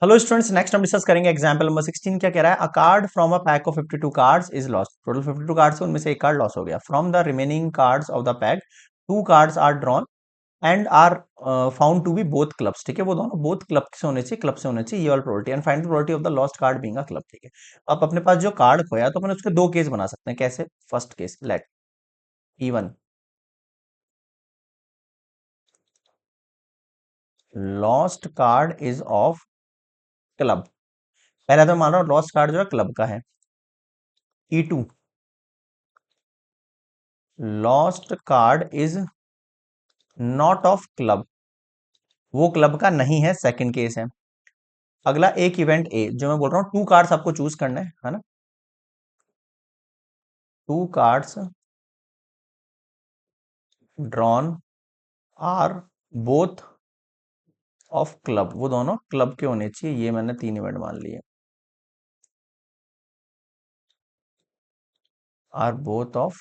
Hello students, next हम discuss करेंगे example number 16। क्या कह रहा है? A card from a pack of 52 cards is lost. Total 52 cards है, उनमें से एक कार्ड लॉस हो गया। From the remaining cards of the pack two cards are drawn and are found to be both clubs. ठीक है, वो दोनों बोथ क्लब से होने चाहिए, क्लब से होने चाहिए, ये वाला probability. And find the probability of the lost card being a club. ठीक है, अब अपने पास जो कार्ड खोया तो अपन उसके दो केस बना सकते हैं। कैसे? First case, let even lost card is of club. पहले तो मान रहा हूँ लॉस्ट कार्ड जो है क्लब का है। E2 lost card is not of club, वो क्लब का नहीं है, सेकंड केस है। अगला एक इवेंट ए, जो मैं बोल रहा हूं टू कार्ड्स आपको चूज करना है ना। Two cards drawn are both of club, वो दोनों क्लब के होने चाहिए। ये मैंने तीन इवेंट मान लिए, are both of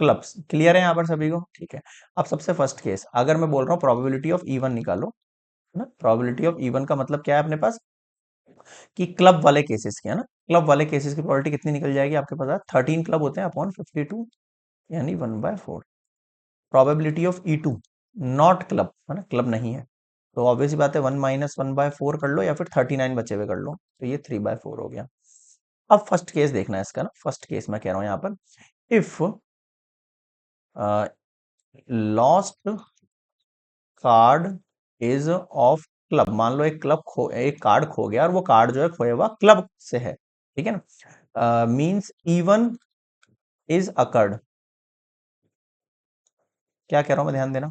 clubs. Clear है यहां पर सभी को? ठीक है। अब सबसे फर्स्ट केस, अगर मैं बोल रहा हूँ प्रोबेबिलिटी ऑफ इवन निकालो, है ना। प्रोबेबिलिटी ऑफ इवन का मतलब क्या है अपने पास, कि क्लब वाले केसेस के, है ना। क्लब वाले केसेस की प्रोबेबिलिटी कितनी निकल जाएगी आपके पास? 13 क्लब होते हैं अपॉन 52, यानी 1/4। Probability of E2 not club, है ना, क्लब नहीं है, तो ऑब्वियस बात है 1 - 1/4 कर लो, या फिर 39 बचे हुए कर लो, तो ये 3/4 हो गया। अब फर्स्ट केस देखना है इसका ना। फर्स्ट केस मैं कह रहा हूं यहाँ पर, if lost card is of club. मान लो एक कार्ड खो गया, और वो कार्ड जो है खोया हुआ क्लब से है, ठीक है ना। Means even is occurred. क्या कह रहा हूं मैं, ध्यान देना।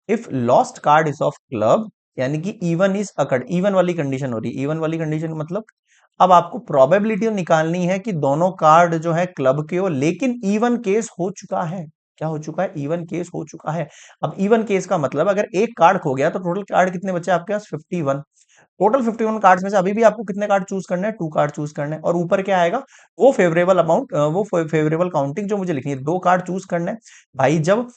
If lost card is of club, यानी कि इवन इज अकर्ड, इवन वाली कंडीशन हो रही है। इवन वाली कंडीशन मतलब अब आपको प्रोबेबिलिटी निकालनी है कि दोनों कार्ड जो है क्लब के हो, लेकिन इवन केस हो चुका है। क्या हो चुका है? इवन केस हो चुका है। अब इवन केस का मतलब अगर एक कार्ड खो गया तो टोटल कार्ड कितने बचे आपके पास? 51। टोटल 51 कार्ड्स में से अभी भी आपको कितने कार्ड चूज करने हैं? टू कार्ड चूज करने हैं। और ऊपर क्या आएगा? वो फेवरेबल अमाउंट, वो फेवरेबल काउंटिंग जो मुझे लिखनी है, दो कार्ड चूज करने हैं। भाई जब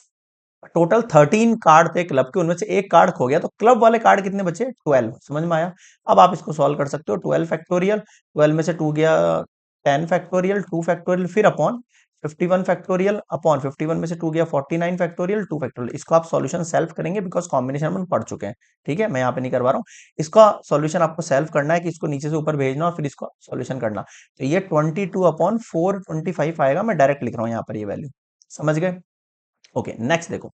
टोटल 13 कार्ड थे क्लब के, उनमें से एक कार्ड खो गया, तो क्लब वाले कार्ड कितने बचे? 12। समझ में आया? अब आप इसको सॉल्व कर सकते हो। 12 फैक्टोरियल, 12 में से 2 गया 10 फैक्टोरियल, 2 फैक्टोरियल, फिर अपॉन 51 फैक्टोरियल, अपॉन 51 में से 2 गया 49 फैक्टोरियल, 2 फैक्टोरियल। इसको आप सॉल्यूशन सेल्फ करेंगे, बिकॉज कॉम्बिनेशन हम पढ़ चुके हैं। ठीक है, मैं यहाँ पे नहीं करवा रहा हूँ। इसका सॉल्यूशन आपको सेल्फ करना है, कि इसको नीचे से ऊपर भेजना और फिर इसको सॉल्यूशन करना। तो ये 22/425 आएगा। मैं डायरेक्ट लिख रहा हूँ यहाँ पर ये वैल्यू। समझ गए? ओके, नेक्स्ट देखो।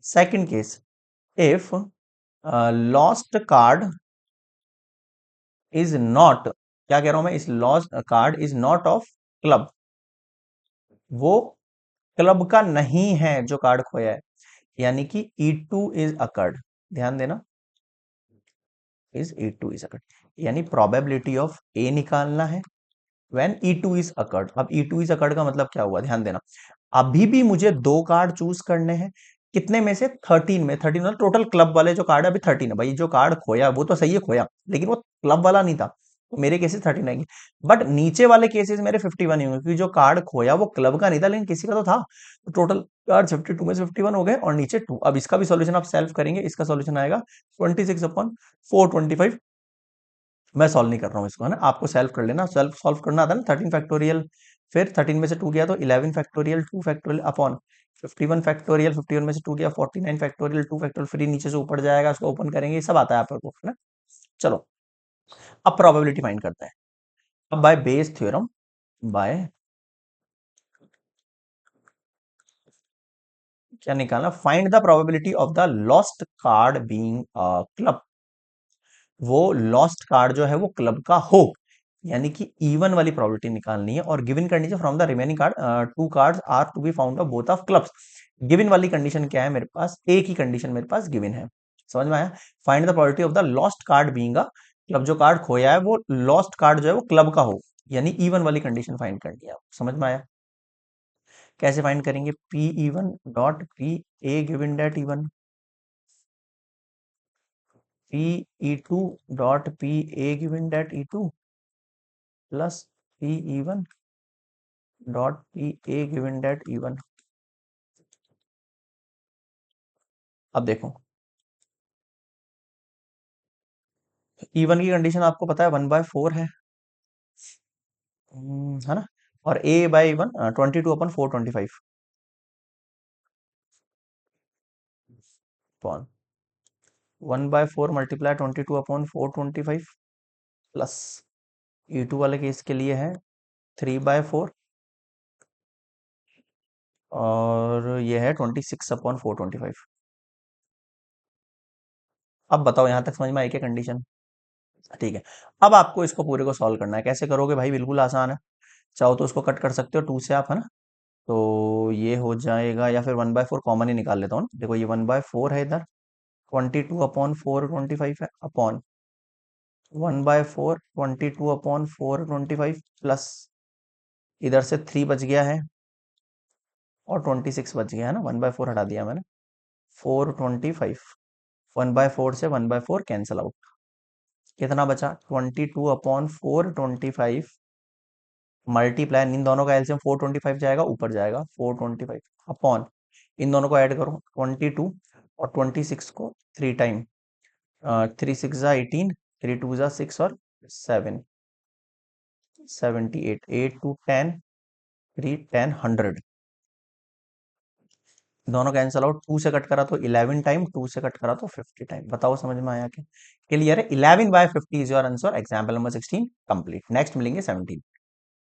Second case, if lost card is not, क्या कह रहा हूं मैं, इस lost card is not of club, वो क्लब का नहीं है जो कार्ड खोया है, यानी कि E2 इज अकर्ड। ध्यान देना, इज E2 इज अकर्ड, यानी प्रोबेबिलिटी ऑफ ए निकालना है व्हेन E2 इज अकर्ड। अब E2 इज अकर्ड का मतलब क्या हुआ? ध्यान देना, अभी भी मुझे दो कार्ड चूज करने हैं। कितने में से? 13 में। 13 मतलब टोटल क्लब वाले जो कार्ड है, अभी 13 है। भाई जो कार्ड खोया वो तो सही है, खोया, लेकिन वो क्लब वाला नहीं था, तो मेरे केसेस 13 आएंगे। बट नीचे वाले केसेस मेरे 51 ही होंगे, क्योंकि जो कार्ड खोया वो क्लब का नहीं था, लेकिन किसी का तो था। तो टोटल कार्ड 52 में से 51 हो गए, और नीचे 2। अब इसका भी सॉल्यूशन आप सेल्फ करेंगे। इसका सॉल्यूशन आएगा 26/425। मैं सॉल्व नहीं कर रहा हूँ इसको, है ना, आपको सेल्फ कर लेना। सेल्फ सॉल्व करना था ना। 13 फैक्टोरियल, फिर 13 में से 2 गया तो 11 फैक्टोरियल, 2 फैक्टोरियल, अपॉन 51 फैक्टोरियल, 51 में से 2 गया 49 फैक्टोरियल, 2 फैक्टोरियल, फिर नीचे से ऊपर जाएगा, उसको ओपन करेंगे, ये सब आता है आपको, है ना। चलो, अब प्रोबेबिलिटी फाइंड करते हैं। अब बाय बेस थ्योरम, बाय क्या निकालना? Find the probability of the lost card being club. वो लॉस्ट कार्ड जो है वो क्लब का हो, यानी कि इवन वाली प्रोबेबिलिटी निकालनी है। और given condition from the remaining card two cards are to be found of both of clubs. Given वाली कंडीशन क्या है मेरे पास? एक ही कंडीशन मेरे पास गिवन है। समझ में आया? Find the probability of the lost card being a club, जो कार्ड खोया है वो लॉस्ट कार्ड जो है वो क्लब का हो, यानी इवन वाली कंडीशन फाइंड करनी है। समझ में आया? कैसे फाइंड करेंगे? P even dot P A given that even, P E two dot P A given that E two, plus P even dot P A given that even. अब देखो, इवन की कंडीशन आपको पता है 1/4 है ना। और A/1 22/425 upon 1/4 multiply 22/425 plus E2 वाले केस के लिए है 3/4 और ये है 26/425। अब बताओ यहां तक समझ में आई क्या कंडीशन? ठीक है। अब आपको इसको पूरे को सॉल्व करना है। कैसे करोगे भाई? बिल्कुल आसान है। चाहो तो उसको कट कर सकते हो 2 से आप, है ना। तो ये हो जाएगा, या फिर 1/4 कॉमन ही निकाल लेता हूँ ना। देखो ये 1/4 है इधर, 22/425 है अपॉन 1/4 22/425 प्लस इधर से 3 बच गया है और 26 बच गया है ना। 1/4 हटा दिया मैंने, 425। 1/4 से 1/4 कैंसिल आउट, कितना बचा? 22/425 मल्टीप्लाई, इन दोनों का एलसीएम 425 जाएगा, ऊपर जाएगा 425 अपॉन, इन दोनों को ऐड करो 22 और 26 को 3 टाइम, 3 6 ज़ा 18, 3 2 ज़ा 6 और 7 78, 8 2 10, 3 10 100। दोनों कैंसल आउट, 2 से कट करा तो 11 टाइम, 2 से कट करा तो 50 टाइम। बताओ समझ में आया क्या? क्लियर है? 11/50 is your answer. Example number 16 complete. Next मिलेंगे 17।